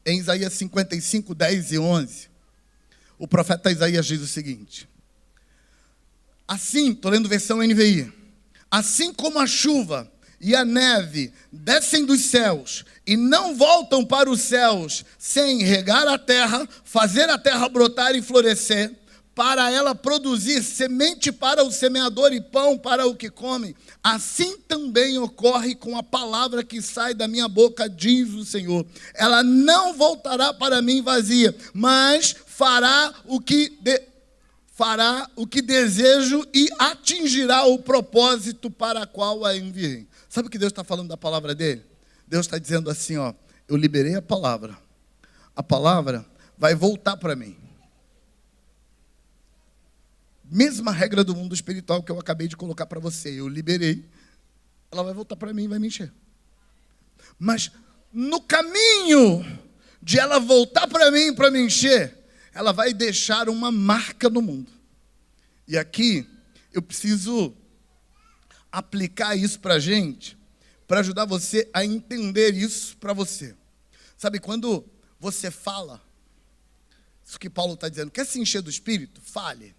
Em Isaías 55, 10 e 11, o profeta Isaías diz o seguinte: assim, estou lendo versão NVI, assim como a chuva e a neve descem dos céus e não voltam para os céus sem regar a terra, fazer a terra brotar e florescer, para ela produzir semente para o semeador e pão para o que come, assim também ocorre com a palavra que sai da minha boca, diz o Senhor. Ela não voltará para mim vazia, mas fará o que desejo e atingirá o propósito para o qual a enviei. Sabe o que Deus está falando da palavra dele? Deus está dizendo assim, ó, eu liberei a palavra vai voltar para mim. Mesma regra do mundo espiritual que eu acabei de colocar para você, eu liberei, ela vai voltar para mim e vai me encher. Mas no caminho de ela voltar para mim para me encher, ela vai deixar uma marca no mundo. E aqui eu preciso aplicar isso para a gente, para ajudar você a entender isso para você. Sabe, quando você fala, isso que Paulo está dizendo, quer se encher do Espírito? Fale.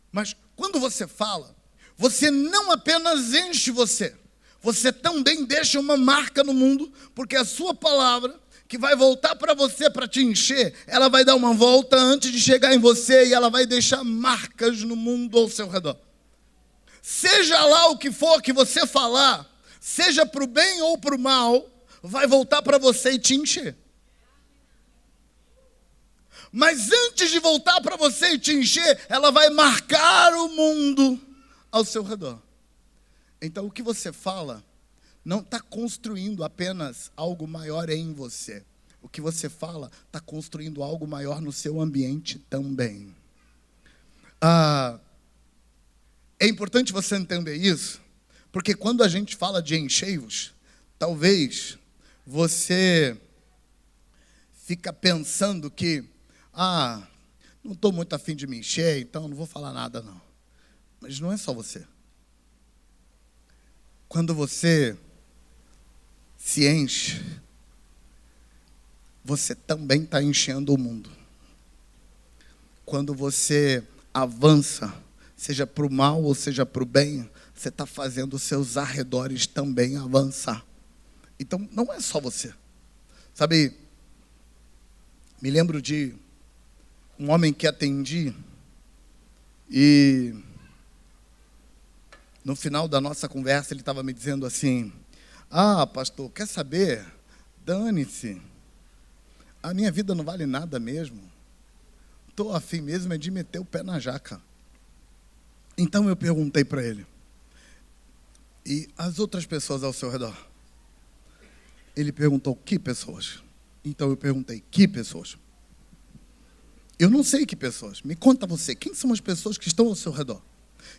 Mas quando você fala, você não apenas enche você também deixa uma marca no mundo, porque a sua palavra, que vai voltar para você para te encher, ela vai dar uma volta antes de chegar em você e ela vai deixar marcas no mundo ao seu redor. Seja lá o que for que você falar, seja para o bem ou para o mal, vai voltar para você e te encher. Mas antes de voltar para você e te encher, ela vai marcar o mundo ao seu redor. Então o que você fala não está construindo apenas algo maior em você. O que você fala está construindo algo maior no seu ambiente também. É importante você entender isso, porque quando a gente fala de enchei-vos, talvez você fica pensando que não estou muito afim de me encher, então não vou falar nada não. Mas não é só você. Quando você se enche, você também está enchendo o mundo. Quando você avança, seja para o mal ou seja para o bem, você está fazendo os seus arredores também avançar. Então, não é só você. Sabe, me lembro de um homem que atendi e no final da nossa conversa ele estava me dizendo assim: pastor, quer saber? Dane-se. A minha vida não vale nada mesmo. Estou afim mesmo é de meter o pé na jaca. Então eu perguntei para ele: e as outras pessoas ao seu redor? Ele perguntou: que pessoas? Então eu perguntei: que pessoas? Eu não sei que pessoas. Me conta você, quem são as pessoas que estão ao seu redor?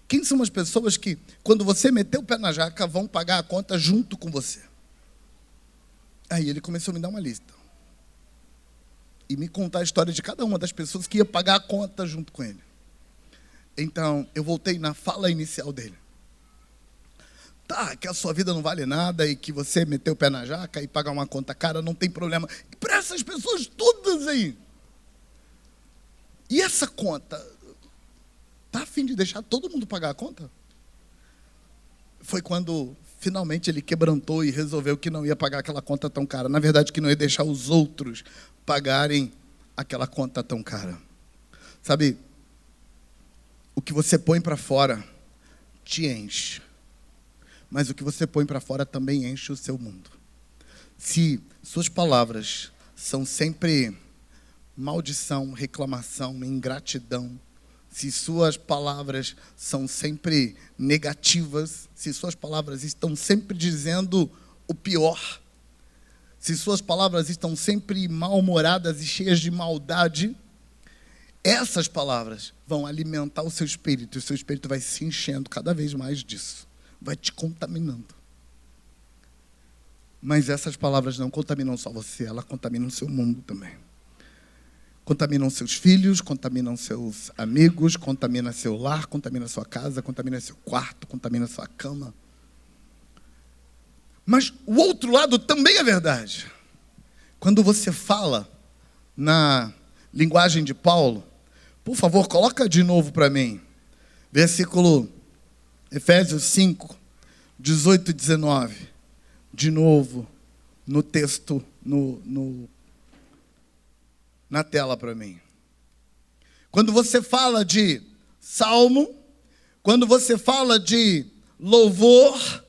Quem são as pessoas que, quando você meter o pé na jaca, vão pagar a conta junto com você? Aí ele começou a me dar uma lista. E me contar a história de cada uma das pessoas que ia pagar a conta junto com ele. Então, eu voltei na fala inicial dele. Que a sua vida não vale nada e que você meteu o pé na jaca e pagar uma conta cara, não tem problema. E para essas pessoas todas aí, e essa conta, está a fim de deixar todo mundo pagar a conta? Foi quando finalmente ele quebrantou e resolveu que não ia pagar aquela conta tão cara. Na verdade, que não ia deixar os outros pagarem aquela conta tão cara. Sabe, o que você põe para fora te enche. Mas o que você põe para fora também enche o seu mundo. Se suas palavras são sempre maldição, reclamação, ingratidão, se suas palavras são sempre negativas, se suas palavras estão sempre dizendo o pior, se suas palavras estão sempre mal-humoradas e cheias de maldade, essas palavras vão alimentar o seu espírito, e o seu espírito vai se enchendo cada vez mais disso, vai te contaminando. Mas essas palavras não contaminam só você, elas contaminam o seu mundo também. Contaminam seus filhos, contaminam seus amigos, contamina seu lar, contamina sua casa, contamina seu quarto, contamina sua cama. Mas o outro lado também é verdade. Quando você fala na linguagem de Paulo, por favor, coloca de novo para mim. Versículo Efésios 5, 18 e 19. De novo, no texto, na tela para mim. Quando você fala de salmo, quando você fala de louvor,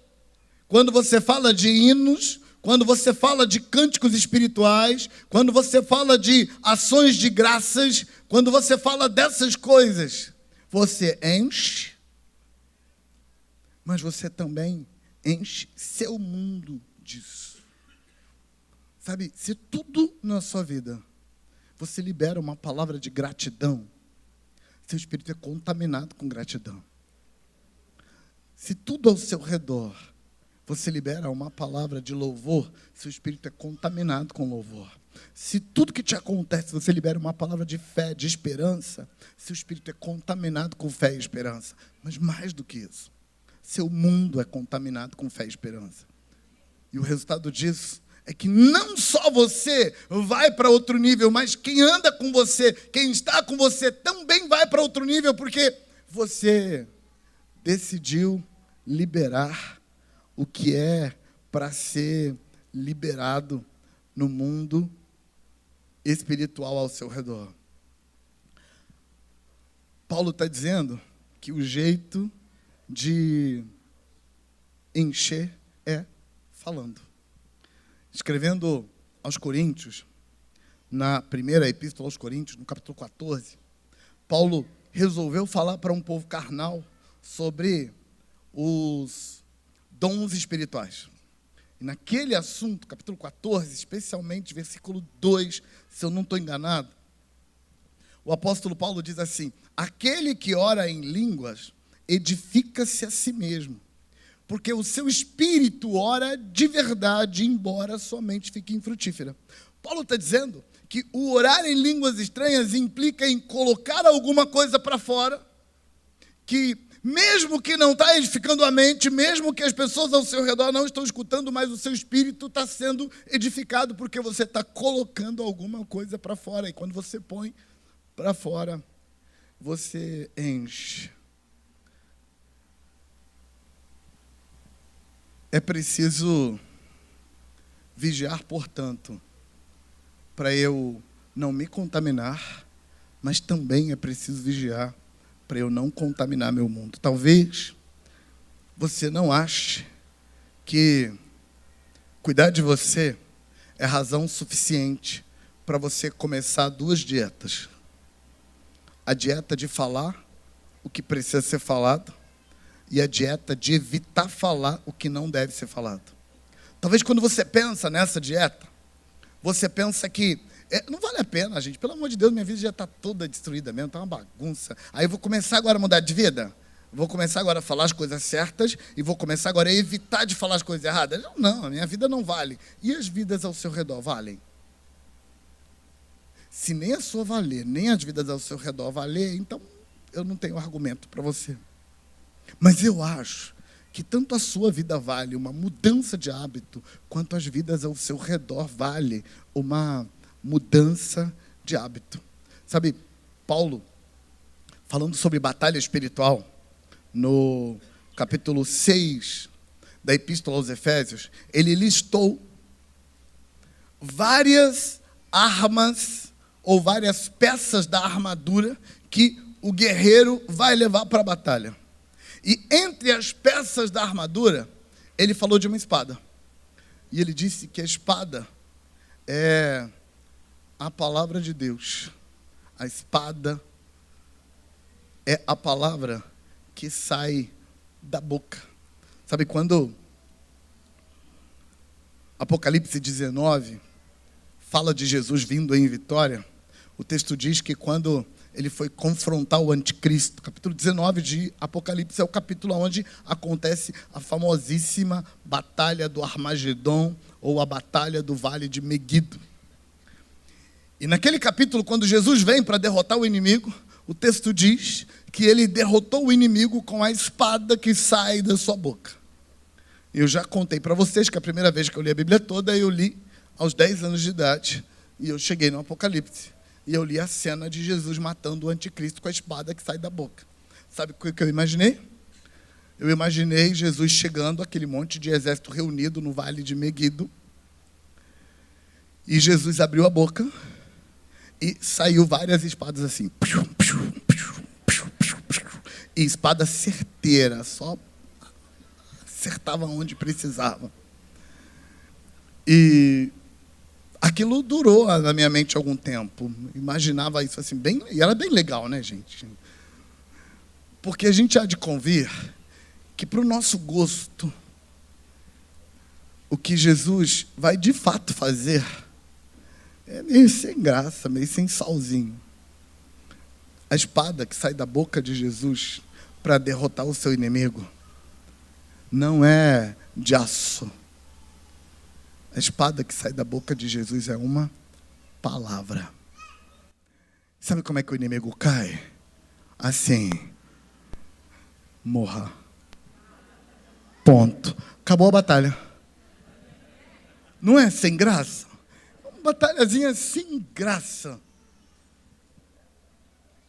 quando você fala de hinos, quando você fala de cânticos espirituais, quando você fala de ações de graças, quando você fala dessas coisas, você enche, mas você também enche seu mundo disso. Sabe, se tudo na sua vida você libera uma palavra de gratidão, seu espírito é contaminado com gratidão. Se tudo ao seu redor você libera uma palavra de louvor, seu espírito é contaminado com louvor. Se tudo que te acontece você libera uma palavra de fé, de esperança, seu espírito é contaminado com fé e esperança. Mas mais do que isso, seu mundo é contaminado com fé e esperança. E o resultado disso é que não só você vai para outro nível, mas quem anda com você, quem está com você, também vai para outro nível, porque você decidiu liberar o que é para ser liberado no mundo espiritual ao seu redor. Paulo está dizendo que o jeito de encher é falando. Escrevendo aos Coríntios, na primeira epístola aos Coríntios, no capítulo 14, Paulo resolveu falar para um povo carnal sobre os dons espirituais. E naquele assunto, capítulo 14, especialmente versículo 2, se eu não estou enganado, o apóstolo Paulo diz assim: aquele que ora em línguas edifica-se a si mesmo, porque o seu espírito ora de verdade, embora sua mente fique infrutífera. Paulo está dizendo que o orar em línguas estranhas implica em colocar alguma coisa para fora, que mesmo que não está edificando a mente, mesmo que as pessoas ao seu redor não estão escutando, mas o seu espírito está sendo edificado, porque você está colocando alguma coisa para fora. E quando você põe para fora, você enche. É preciso vigiar, portanto, para eu não me contaminar, mas também é preciso vigiar para eu não contaminar meu mundo. Talvez você não ache que cuidar de você é razão suficiente para você começar 2 dietas. A dieta de falar o que precisa ser falado e a dieta de evitar falar o que não deve ser falado. Talvez quando você pensa nessa dieta, você pensa que não vale a pena, gente. Pelo amor de Deus, minha vida já está toda destruída mesmo, está uma bagunça. Aí eu vou começar agora a mudar de vida? Vou começar agora a falar as coisas certas e vou começar agora a evitar de falar as coisas erradas? Não, a minha vida não vale. E as vidas ao seu redor valem? Se nem a sua valer, nem as vidas ao seu redor valer, então eu não tenho argumento para você. Mas eu acho que tanto a sua vida vale uma mudança de hábito, quanto as vidas ao seu redor vale uma mudança de hábito. Sabe, Paulo, falando sobre batalha espiritual, no capítulo 6 da Epístola aos Efésios, ele listou várias armas ou várias peças da armadura que o guerreiro vai levar para a batalha. E entre as peças da armadura, ele falou de uma espada. E ele disse que a espada é a palavra de Deus. A espada é a palavra que sai da boca. Sabe quando Apocalipse 19 fala de Jesus vindo em vitória, o texto diz que quando ele foi confrontar o anticristo, capítulo 19 de Apocalipse é o capítulo onde acontece a famosíssima batalha do Armagedon, ou a batalha do Vale de Meguido. E naquele capítulo, quando Jesus vem para derrotar o inimigo, o texto diz que ele derrotou o inimigo com a espada que sai da sua boca. Eu já contei para vocês que a primeira vez que eu li a Bíblia toda, eu li aos 10 anos de idade, e eu cheguei no Apocalipse. E eu li a cena de Jesus matando o anticristo com a espada que sai da boca. Sabe o que eu imaginei? Eu imaginei Jesus chegando, aquele monte de exército reunido no vale de Meguido. E Jesus abriu a boca e saiu várias espadas assim. E espada certeira, só acertava onde precisava. E aquilo durou na minha mente algum tempo. Imaginava isso assim, bem, e era bem legal, né, gente? Porque a gente há de convir que, para o nosso gosto, o que Jesus vai de fato fazer é meio sem graça, meio sem salzinho. A espada que sai da boca de Jesus para derrotar o seu inimigo não é de aço. A espada que sai da boca de Jesus é uma palavra. Sabe como é que o inimigo cai? Assim. Morra. Ponto. Acabou a batalha. Não é sem graça? Uma batalhazinha sem graça.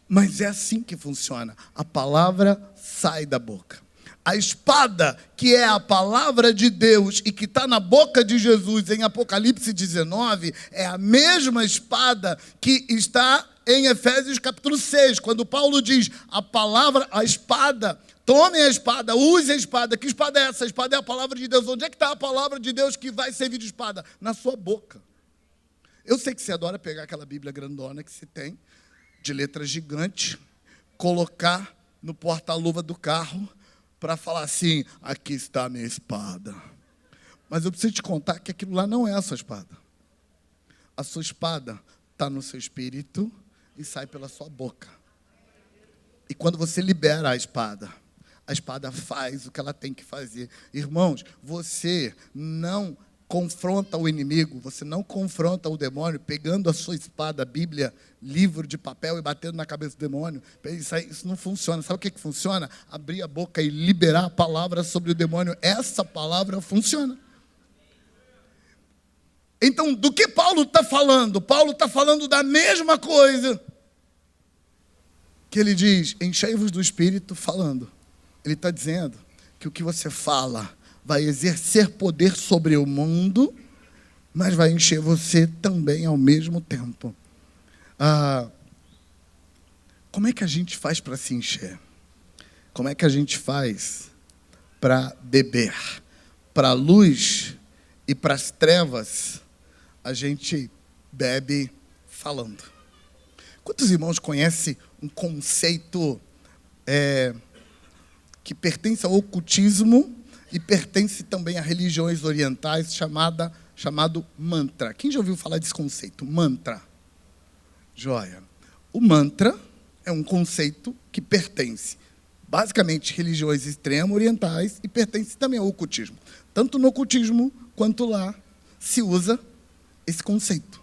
Mas é assim que funciona. A palavra sai da boca. A espada, que é a palavra de Deus e que está na boca de Jesus em Apocalipse 19, é a mesma espada que está em Efésios capítulo 6, quando Paulo diz a palavra, a espada, tomem a espada, use a espada. Que espada é essa? A espada é a palavra de Deus. Onde é que está a palavra de Deus que vai servir de espada? Na sua boca. Eu sei que você adora pegar aquela Bíblia grandona que se tem, de letra gigante, colocar no porta-luva do carro, para falar assim, aqui está a minha espada. Mas eu preciso te contar que aquilo lá não é a sua espada. A sua espada está no seu espírito e sai pela sua boca. E quando você libera a espada faz o que ela tem que fazer. Irmãos, você não confronta o inimigo, você não confronta o demônio pegando a sua espada, a Bíblia, livro de papel e batendo na cabeça do demônio. Isso não funciona. Sabe o que funciona? Abrir a boca e liberar a palavra sobre o demônio. Essa palavra funciona. Então, do que Paulo está falando? Paulo está falando da mesma coisa que ele diz, enchei-vos do Espírito falando. Ele está dizendo que o que você fala vai exercer poder sobre o mundo, mas vai encher você também ao mesmo tempo. Como é que a gente faz para se encher? Como é que a gente faz para beber? Para a luz e para as trevas, a gente bebe falando. Quantos irmãos conhecem um conceito que pertence ao ocultismo e pertence também a religiões orientais, chamado mantra? Quem já ouviu falar desse conceito? Mantra. Joia. O mantra é um conceito que pertence, basicamente, religiões extremo orientais e pertence também ao ocultismo. Tanto no ocultismo quanto lá se usa esse conceito.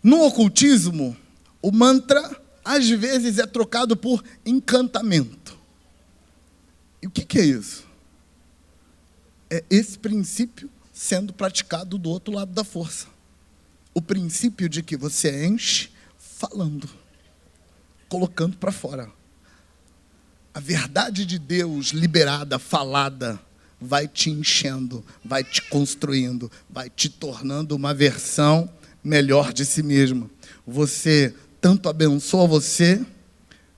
No ocultismo, o mantra, às vezes, é trocado por encantamento. E o que é isso? É esse princípio sendo praticado do outro lado da força. O princípio de que você enche falando, colocando para fora. A verdade de Deus liberada, falada, vai te enchendo, vai te construindo, vai te tornando uma versão melhor de si mesmo. Você tanto abençoa você,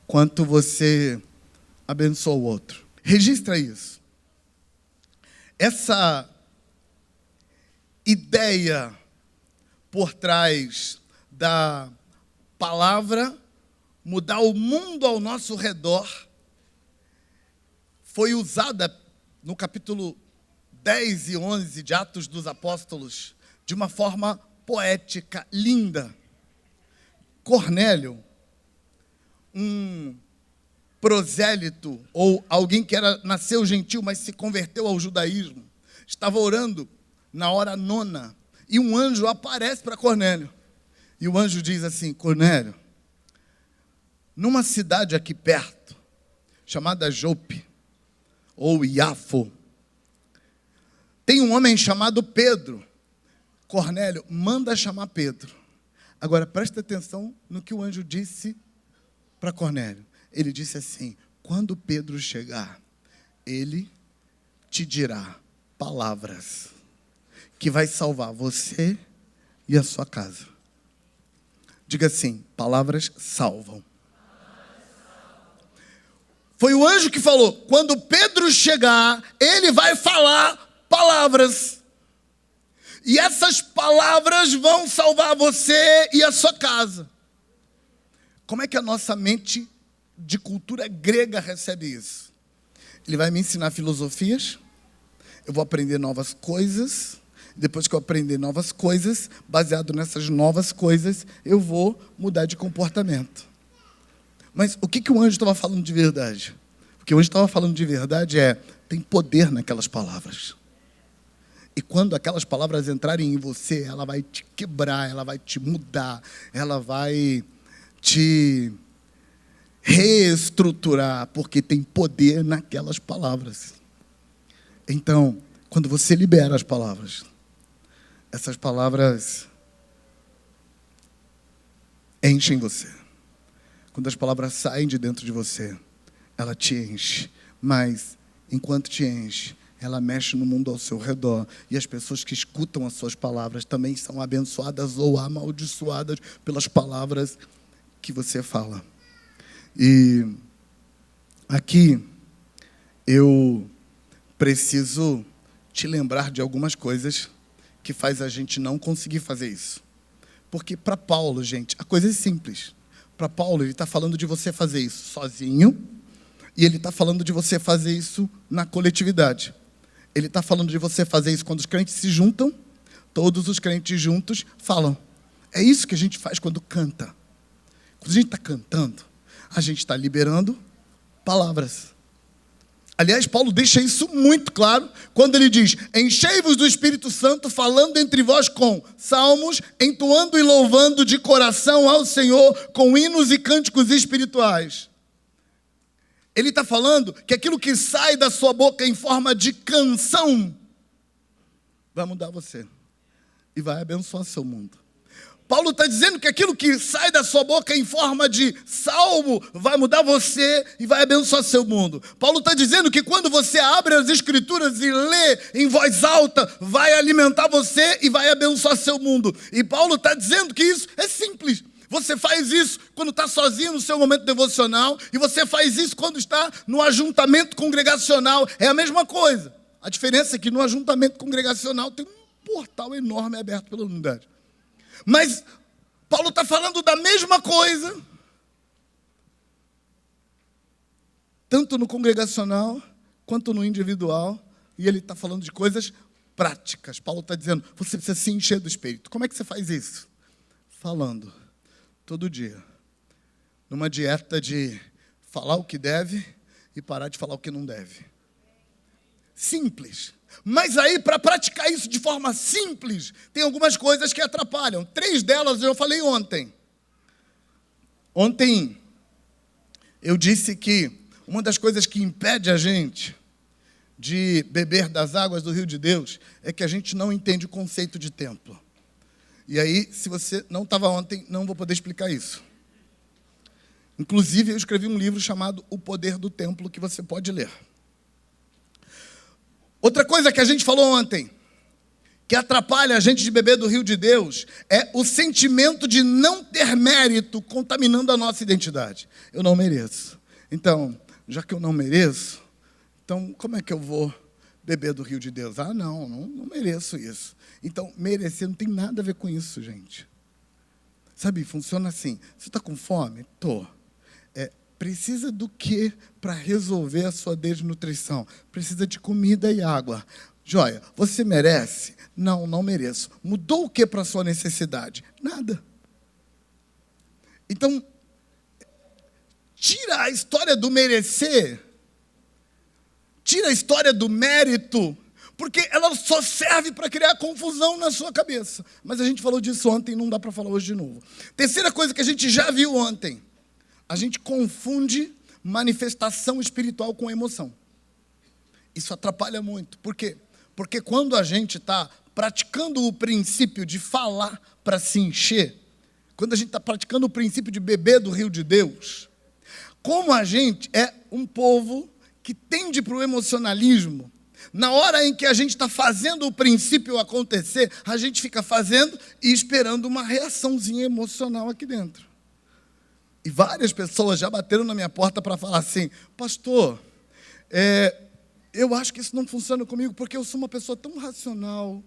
quanto você abençoa o outro. Registra isso. Essa ideia por trás da palavra mudar o mundo ao nosso redor foi usada no capítulo 10 e 11 de Atos dos Apóstolos de uma forma poética, linda. Cornélio, um prosélito, ou alguém que nasceu gentil, mas se converteu ao judaísmo, estava orando na hora nona, e um anjo aparece para Cornélio. E o anjo diz assim: Cornélio, numa cidade aqui perto, chamada Jope, ou Iafo, tem um homem chamado Pedro, Cornélio, manda chamar Pedro. Agora, presta atenção no que o anjo disse para Cornélio. Ele disse assim: quando Pedro chegar, ele te dirá palavras que vai salvar você e a sua casa. Diga assim: palavras salvam. Foi o anjo que falou: quando Pedro chegar, ele vai falar palavras. E essas palavras vão salvar você e a sua casa. Como é que a nossa mente de cultura grega recebe isso? Ele vai me ensinar filosofias, eu vou aprender novas coisas, depois que eu aprender novas coisas, baseado nessas novas coisas, eu vou mudar de comportamento. Mas o que o anjo estava falando de verdade? O que o anjo estava falando de verdade tem poder naquelas palavras. E quando aquelas palavras entrarem em você, ela vai te quebrar, ela vai te mudar, ela vai te reestruturar, porque tem poder naquelas palavras. Então, quando você libera as palavras, essas palavras enchem você. Quando as palavras saem de dentro de você, ela te enche. Mas, enquanto te enche, ela mexe no mundo ao seu redor. E as pessoas que escutam as suas palavras também são abençoadas ou amaldiçoadas pelas palavras que você fala. E aqui eu preciso te lembrar de algumas coisas que faz a gente não conseguir fazer isso. Porque para Paulo, gente, a coisa é simples. Para Paulo, ele está falando de você fazer isso sozinho, e ele está falando de você fazer isso na coletividade. Ele está falando de você fazer isso quando os crentes se juntam, todos os crentes juntos falam. É isso que a gente faz quando canta. Quando a gente está cantando, a gente está liberando palavras. Aliás, Paulo deixa isso muito claro quando ele diz: enchei-vos do Espírito Santo, falando entre vós com salmos, entoando e louvando de coração ao Senhor com hinos e cânticos espirituais. Ele está falando que aquilo que sai da sua boca em forma de canção vai mudar você e vai abençoar seu mundo. Paulo está dizendo que aquilo que sai da sua boca em forma de salmo vai mudar você e vai abençoar seu mundo. Paulo está dizendo que quando você abre as Escrituras e lê em voz alta, vai alimentar você e vai abençoar seu mundo. E Paulo está dizendo que isso é simples. Você faz isso quando está sozinho no seu momento devocional, e você faz isso quando está no ajuntamento congregacional. É a mesma coisa. A diferença é que no ajuntamento congregacional tem um portal enorme aberto pela unidade. Mas Paulo está falando da mesma coisa, tanto no congregacional quanto no individual, e ele está falando de coisas práticas. Paulo está dizendo: você precisa se encher do Espírito. Como é que você faz isso? Falando. Todo dia, numa dieta de falar o que deve e parar de falar o que não deve. Simples. Mas aí, para praticar isso de forma simples, tem algumas coisas que atrapalham. 3 delas eu falei ontem. Ontem eu disse que uma das coisas que impede a gente de beber das águas do rio de Deus é que a gente não entende o conceito de templo. E aí, se você não estava ontem, não vou poder explicar isso. Inclusive, eu escrevi um livro chamado O Poder do Templo, que você pode ler. Outra coisa que a gente falou ontem, que atrapalha a gente de beber do rio de Deus, é o sentimento de não ter mérito contaminando a nossa identidade. Eu não mereço. Então, já que eu não mereço, então como é que eu vou beber do rio de Deus? Ah, não mereço isso. Então, merecer não tem nada a ver com isso, gente. Sabe, funciona assim. Você está com fome? Tô. Precisa do que para resolver a sua desnutrição? Precisa de comida e água. Joia, você merece? Não mereço. Mudou o que para a sua necessidade? Nada. Então, tira a história do merecer, tira a história do mérito, porque ela só serve para criar confusão na sua cabeça. Mas a gente falou disso ontem, não dá para falar hoje de novo. Terceira coisa que a gente já viu ontem: a gente confunde manifestação espiritual com emoção. Isso atrapalha muito. Por quê? Porque quando a gente está praticando o princípio de falar para se encher, quando a gente está praticando o princípio de beber do rio de Deus, como a gente é um povo que tende para o emocionalismo, na hora em que a gente está fazendo o princípio acontecer, a gente fica fazendo e esperando uma reaçãozinha emocional aqui dentro. E várias pessoas já bateram na minha porta para falar assim: pastor, eu acho que isso não funciona comigo, porque eu sou uma pessoa tão racional.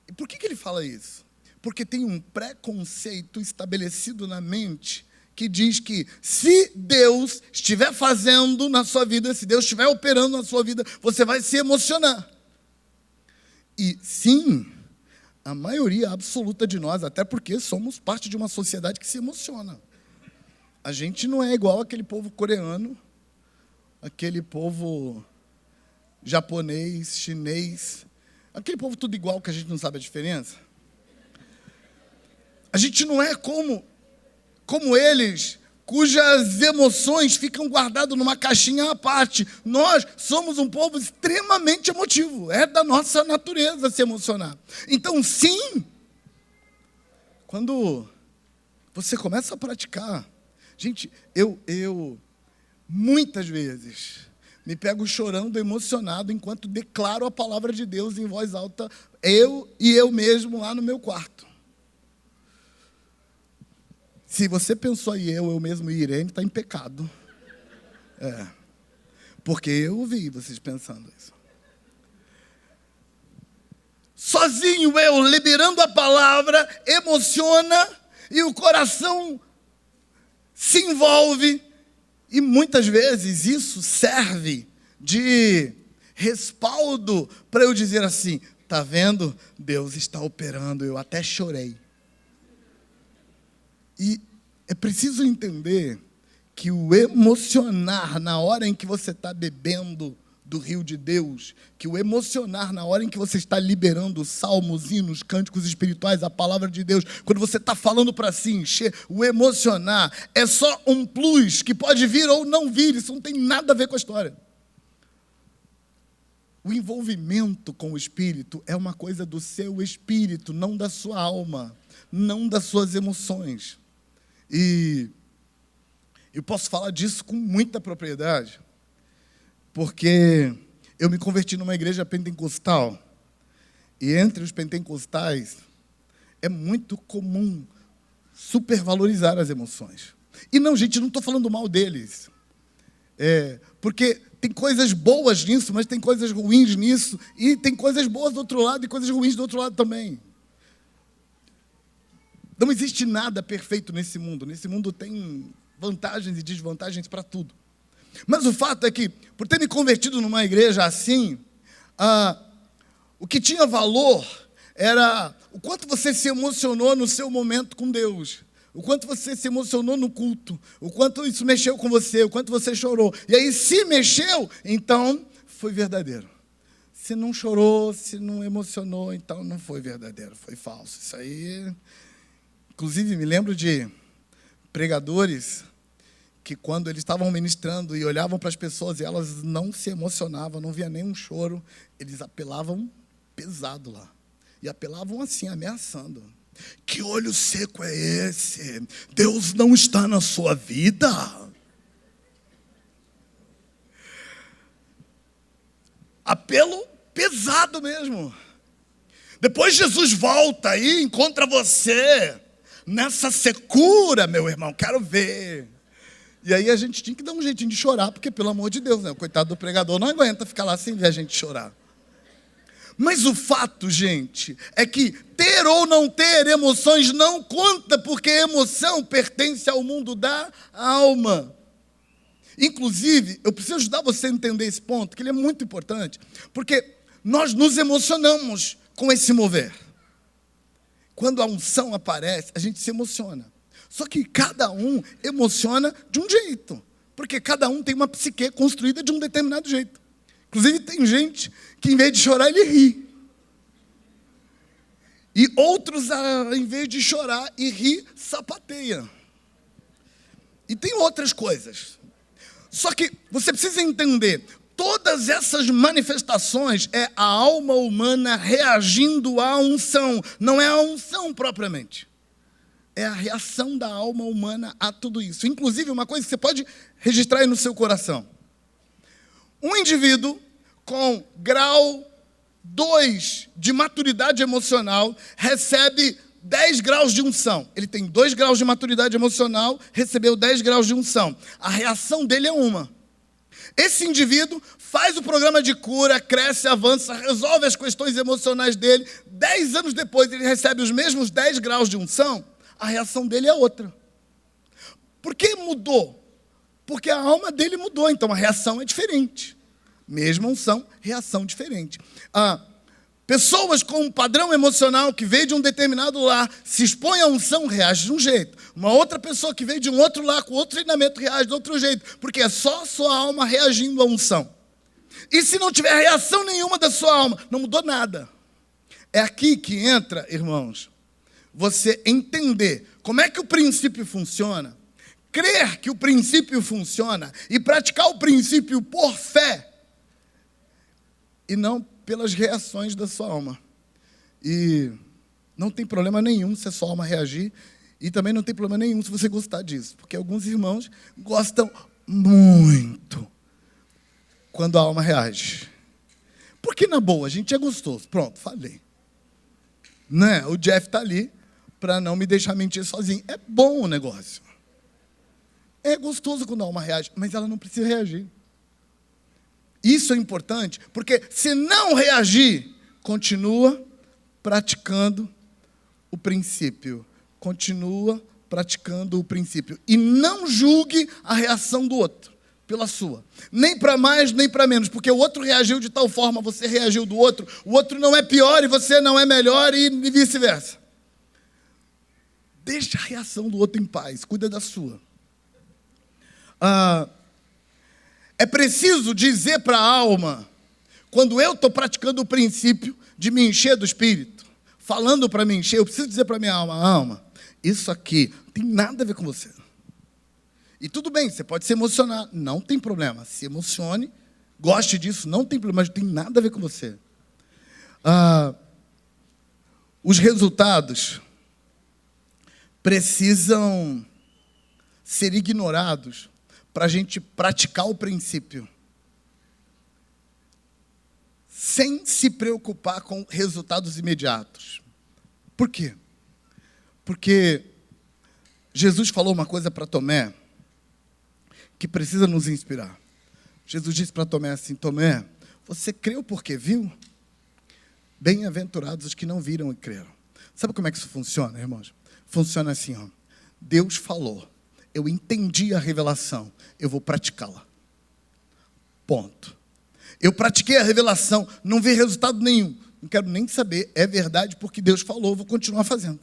E por que ele fala isso? Porque tem um preconceito estabelecido na mente que diz que se Deus estiver fazendo na sua vida, se Deus estiver operando na sua vida, você vai se emocionar. E sim, a maioria absoluta de nós, até porque somos parte de uma sociedade que se emociona. A gente não é igual aquele povo coreano, aquele povo japonês, chinês, aquele povo tudo igual que a gente não sabe a diferença. A gente não é como eles, cujas emoções ficam guardadas numa caixinha à parte. Nós somos um povo extremamente emotivo. É da nossa natureza se emocionar. Então, sim, quando você começa a praticar... Gente, eu muitas vezes me pego chorando, emocionado, enquanto declaro a palavra de Deus em voz alta, eu mesmo lá no meu quarto. Se você pensou aí, eu mesmo e Irene, está em pecado. Porque eu ouvi vocês pensando isso. Sozinho eu, liberando a palavra, emociona e o coração se envolve. E muitas vezes isso serve de respaldo para eu dizer assim: está vendo? Deus está operando, eu até chorei. E é preciso entender que o emocionar na hora em que você está bebendo do rio de Deus, que o emocionar na hora em que você está liberando salmos, hinos, cânticos espirituais, a palavra de Deus, quando você está falando para se encher, o emocionar é só um plus que pode vir ou não vir, isso não tem nada a ver com a história. O envolvimento com o Espírito é uma coisa do seu espírito, não da sua alma, não das suas emoções. E eu posso falar disso com muita propriedade, porque eu me converti numa igreja pentecostal, e entre os pentecostais é muito comum supervalorizar as emoções. E não, gente, não estou falando mal deles, porque tem coisas boas nisso, mas tem coisas ruins nisso, e tem coisas boas do outro lado e coisas ruins do outro lado também. Não existe nada perfeito nesse mundo. Nesse mundo tem vantagens e desvantagens para tudo. Mas o fato é que, por ter me convertido numa igreja assim, o que tinha valor era o quanto você se emocionou no seu momento com Deus, o quanto você se emocionou no culto, o quanto isso mexeu com você, o quanto você chorou. E aí, se mexeu, então foi verdadeiro. Se não chorou, se não emocionou, então não foi verdadeiro, foi falso. Isso aí... Inclusive, me lembro de pregadores que, quando eles estavam ministrando e olhavam para as pessoas e elas não se emocionavam, não via nenhum choro, eles apelavam pesado lá. E apelavam assim, ameaçando. Que olho seco é esse? Deus não está na sua vida? Apelo pesado mesmo. Depois Jesus volta e encontra você nessa secura, meu irmão, quero ver. E aí a gente tinha que dar um jeitinho de chorar, porque, pelo amor de Deus, né? O coitado do pregador não aguenta ficar lá sem ver a gente chorar. Mas o fato, gente, é que ter ou não ter emoções não conta, porque emoção pertence ao mundo da alma. Inclusive, eu preciso ajudar você a entender esse ponto, que ele é muito importante, porque nós nos emocionamos com esse mover. Quando a unção aparece, a gente se emociona. Só que cada um emociona de um jeito, porque cada um tem uma psique construída de um determinado jeito. Inclusive, tem gente que, em vez de chorar, ele ri. E outros, em vez de chorar e rir, sapateia. E tem outras coisas. Só que você precisa entender, todas essas manifestações é a alma humana reagindo à unção. Não é a unção propriamente. É a reação da alma humana a tudo isso. Inclusive, uma coisa que você pode registrar aí no seu coração. Um indivíduo com grau 2 de maturidade emocional recebe 10 graus de unção. Ele tem 2 graus de maturidade emocional, recebeu 10 graus de unção. A reação dele é uma. Esse indivíduo faz o programa de cura, cresce, avança, resolve as questões emocionais dele. 10 anos depois, ele recebe os mesmos 10 graus de unção. A reação dele é outra. Por que mudou? Porque a alma dele mudou, então a reação é diferente. Mesma unção, reação diferente. Pessoas com um padrão emocional que veio de um determinado lar, se expõe à unção, reage de um jeito. Uma outra pessoa que veio de um outro lar, com outro treinamento, reage de outro jeito. Porque é só a sua alma reagindo à unção. E se não tiver reação nenhuma da sua alma, não mudou nada. É aqui que entra, irmãos, você entender como é que o princípio funciona, crer que o princípio funciona e praticar o princípio por fé e não pelas reações da sua alma. E não tem problema nenhum se a sua alma reagir e também não tem problema nenhum se você gostar disso, porque alguns irmãos gostam muito quando a alma reage. Porque na boa, a gente é gostoso. Pronto, falei. Né? O Jeff está ali para não me deixar mentir sozinho. É bom o negócio. É gostoso quando a alma reage, mas ela não precisa reagir. Isso é importante, porque se não reagir, continua praticando o princípio. Continua praticando o princípio. E não julgue a reação do outro pela sua. Nem para mais, nem para menos. Porque o outro reagiu de tal forma, você reagiu do outro. O outro não é pior e você não é melhor e vice-versa. Deixa a reação do outro em paz. Cuida da sua. É preciso dizer para a alma, quando eu estou praticando o princípio de me encher do Espírito, falando para me encher, eu preciso dizer para a minha alma, isso aqui não tem nada a ver com você. E tudo bem, você pode se emocionar, não tem problema. Se emocione, goste disso, não tem problema, mas não tem nada a ver com você. Os resultados precisam ser ignorados para a gente praticar o princípio, sem se preocupar com resultados imediatos. Por quê? Porque Jesus falou uma coisa para Tomé, que precisa nos inspirar. Jesus disse para Tomé assim, Tomé, você creu porque viu? Bem-aventurados os que não viram e creram. Sabe como é que isso funciona, irmãos? Funciona assim, ó. Deus falou, eu entendi a revelação, eu vou praticá-la. Ponto. Eu pratiquei a revelação, não vi resultado nenhum. Não quero nem saber, é verdade porque Deus falou, vou continuar fazendo.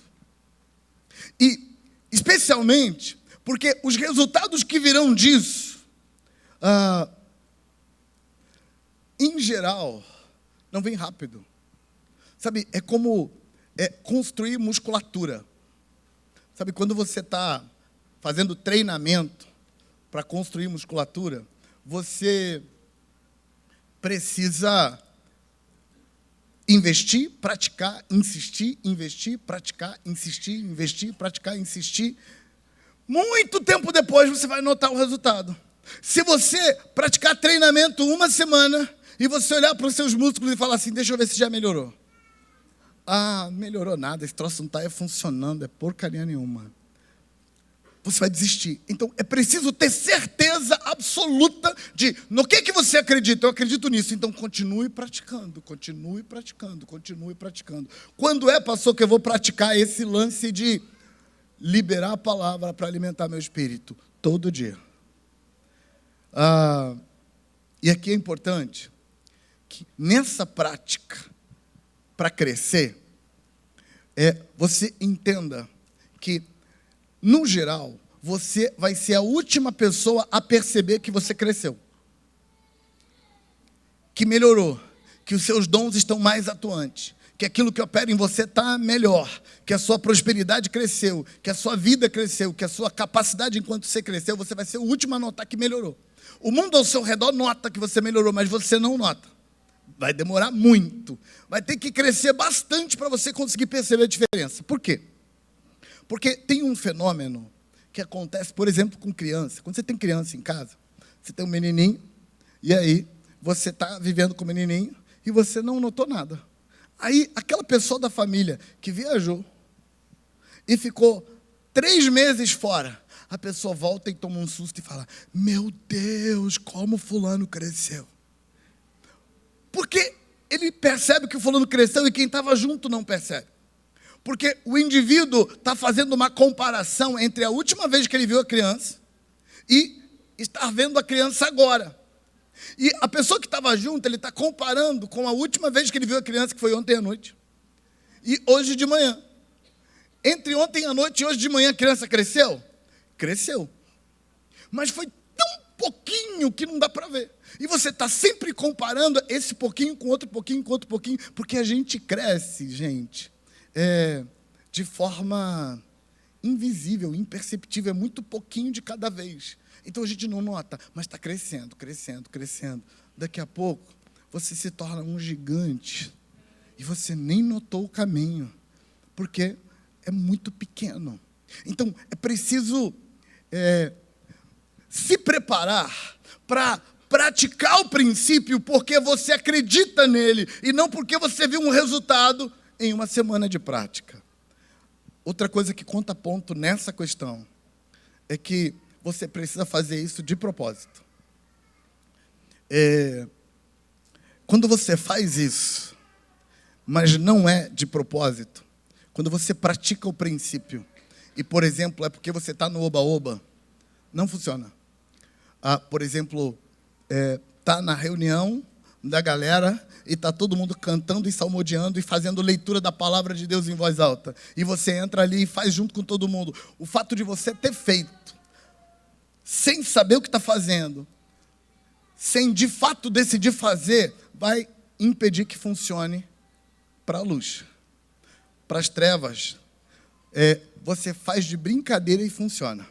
E, especialmente, porque os resultados que virão disso, em geral, não vem rápido. Sabe, é como construir musculatura. Sabe, quando você está fazendo treinamento para construir musculatura, você precisa investir, praticar, insistir, investir, praticar, insistir, investir, praticar, insistir. Muito tempo depois você vai notar o resultado. Se você praticar treinamento uma semana e você olhar para os seus músculos e falar assim, deixa eu ver se já melhorou. Melhorou nada, esse troço não está funcionando, é porcaria nenhuma. Você vai desistir. Então, é preciso ter certeza absoluta de no que você acredita. Eu acredito nisso. Então, continue praticando, continue praticando, continue praticando. Quando pastor, que eu vou praticar esse lance de liberar a palavra para alimentar meu espírito? Todo dia. E aqui é importante que nessa prática, para crescer, você entenda que no geral, você vai ser a última pessoa a perceber que você cresceu. Que melhorou. Que os seus dons estão mais atuantes. Que aquilo que opera em você está melhor. Que a sua prosperidade cresceu. Que a sua vida cresceu. Que a sua capacidade enquanto você cresceu, você vai ser o último a notar que melhorou. O mundo ao seu redor nota que você melhorou, mas você não nota. Vai demorar muito. Vai ter que crescer bastante para você conseguir perceber a diferença. Por quê? Porque tem um fenômeno que acontece, por exemplo, com criança. Quando você tem criança em casa, você tem um menininho, e aí você está vivendo com o menininho e você não notou nada. Aí, aquela pessoa da família que viajou e ficou 3 meses fora, a pessoa volta e toma um susto e fala: meu Deus, como fulano cresceu. Porque ele percebe que o fulano cresceu e quem estava junto não percebe. Porque o indivíduo está fazendo uma comparação entre a última vez que ele viu a criança e estar vendo a criança agora. E a pessoa que estava junto, ele está comparando com a última vez que ele viu a criança, que foi ontem à noite, e hoje de manhã. Entre ontem à noite e hoje de manhã, a criança cresceu? Cresceu. Mas foi tão pouquinho que não dá para ver. E você está sempre comparando esse pouquinho com outro pouquinho, com outro pouquinho, porque a gente cresce, gente, de forma invisível, imperceptível, é muito pouquinho de cada vez. Então a gente não nota, mas está crescendo, crescendo, crescendo. Daqui a pouco, você se torna um gigante e você nem notou o caminho, porque é muito pequeno. Então, é preciso se preparar para praticar o princípio porque você acredita nele e não porque você viu um resultado em uma semana de prática. Outra coisa que conta ponto nessa questão é que você precisa fazer isso de propósito. Quando você faz isso, mas não é de propósito, quando você pratica o princípio, e, por exemplo, é porque você está no oba-oba, não funciona. Por exemplo, está na reunião da galera e está todo mundo cantando e salmodiando e fazendo leitura da palavra de Deus em voz alta. E você entra ali e faz junto com todo mundo. O fato de você ter feito, sem saber o que está fazendo, sem de fato decidir fazer, vai impedir que funcione para a luz. Para as trevas, você faz de brincadeira e funciona.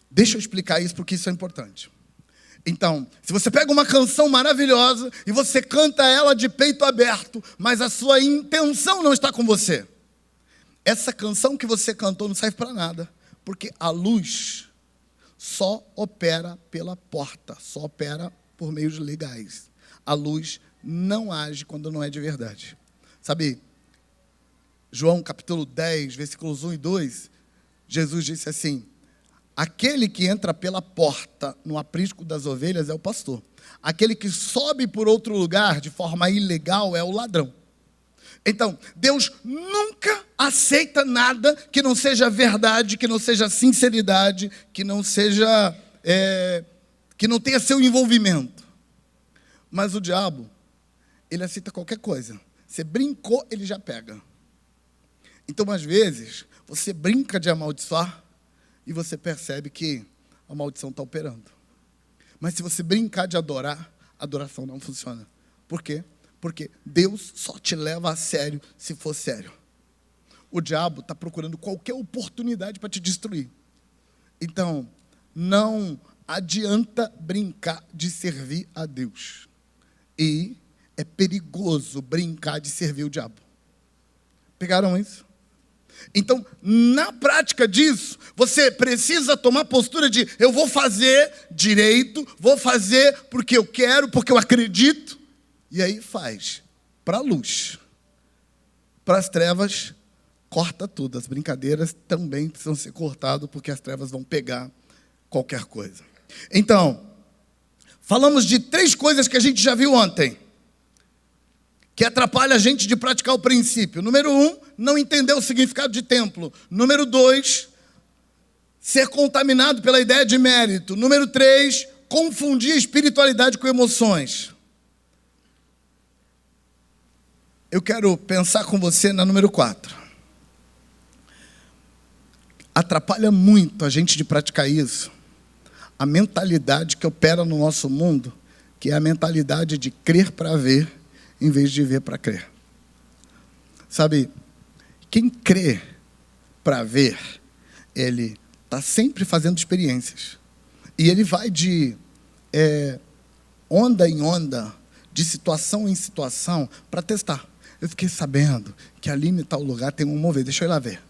Deixa eu explicar isso porque isso é importante. Então, se você pega uma canção maravilhosa e você canta ela de peito aberto, mas a sua intenção não está com você, essa canção que você cantou não serve para nada, porque a luz só opera pela porta, só opera por meios legais. A luz não age quando não é de verdade. Sabe, João capítulo 10, versículos 1 e 2, Jesus disse assim: aquele que entra pela porta no aprisco das ovelhas é o pastor. Aquele que sobe por outro lugar de forma ilegal é o ladrão. Então, Deus nunca aceita nada que não seja verdade, que não seja sinceridade, que não seja, que não tenha seu envolvimento. Mas o diabo, ele aceita qualquer coisa. Você brincou, ele já pega. Então, às vezes, você brinca de amaldiçoar e você percebe que a maldição está operando. Mas se você brincar de adorar, a adoração não funciona. Por quê? Porque Deus só te leva a sério se for sério. O diabo está procurando qualquer oportunidade para te destruir. Então, não adianta brincar de servir a Deus. E é perigoso brincar de servir o diabo. Pegaram isso? Então, na prática disso, você precisa tomar postura de: eu vou fazer direito, vou fazer porque eu quero, porque eu acredito. E aí faz para a luz. Para as trevas, corta tudo. As brincadeiras também precisam ser cortadas, porque as trevas vão pegar qualquer coisa. Então, falamos de 3 coisas que a gente já viu ontem, que atrapalha a gente de praticar o princípio. Número 1, não entender o significado de templo. Número 2, ser contaminado pela ideia de mérito. Número 3, confundir espiritualidade com emoções. Eu quero pensar com você na número 4. Atrapalha muito a gente de praticar isso a mentalidade que opera no nosso mundo, que é a mentalidade de crer para ver, em vez de ver para crer. Sabe, quem crê para ver, ele está sempre fazendo experiências. E ele vai de onda em onda, de situação em situação, para testar. Eu fiquei sabendo que ali em tal lugar tem um mover, deixa eu ir lá ver.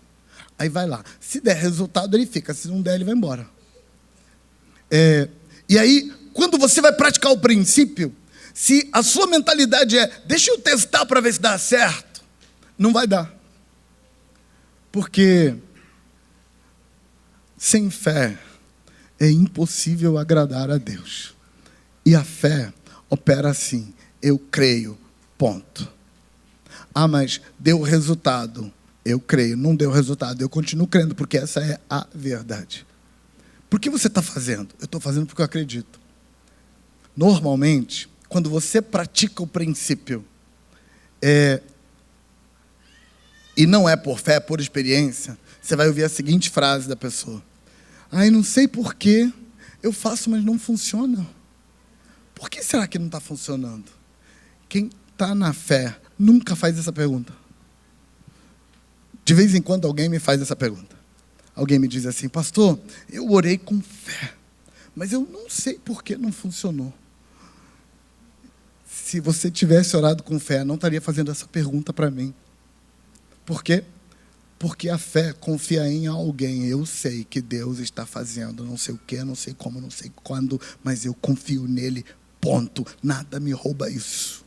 Aí vai lá. Se der resultado, ele fica. Se não der, ele vai embora. E aí, quando você vai praticar o princípio, se a sua mentalidade é, deixa eu testar para ver se dá certo, não vai dar. Porque sem fé é impossível agradar a Deus. E a fé opera assim, eu creio, ponto. Ah, mas deu resultado, eu creio. Não deu resultado, eu continuo crendo, porque essa é a verdade. Por que você está fazendo? Eu estou fazendo porque eu acredito. Normalmente, quando você pratica o princípio, e não é por fé, é por experiência, você vai ouvir a seguinte frase da pessoa. Ai, não sei por que eu faço, mas não funciona. Por que será que não está funcionando? Quem está na fé nunca faz essa pergunta. De vez em quando alguém me faz essa pergunta. Alguém me diz assim, pastor, eu orei com fé, mas eu não sei por que não funcionou. Se você tivesse orado com fé, não estaria fazendo essa pergunta para mim. Por quê? Porque a fé confia em alguém. Eu sei que Deus está fazendo, não sei o que, não sei como, não sei quando, mas eu confio nele, ponto. Nada me rouba isso.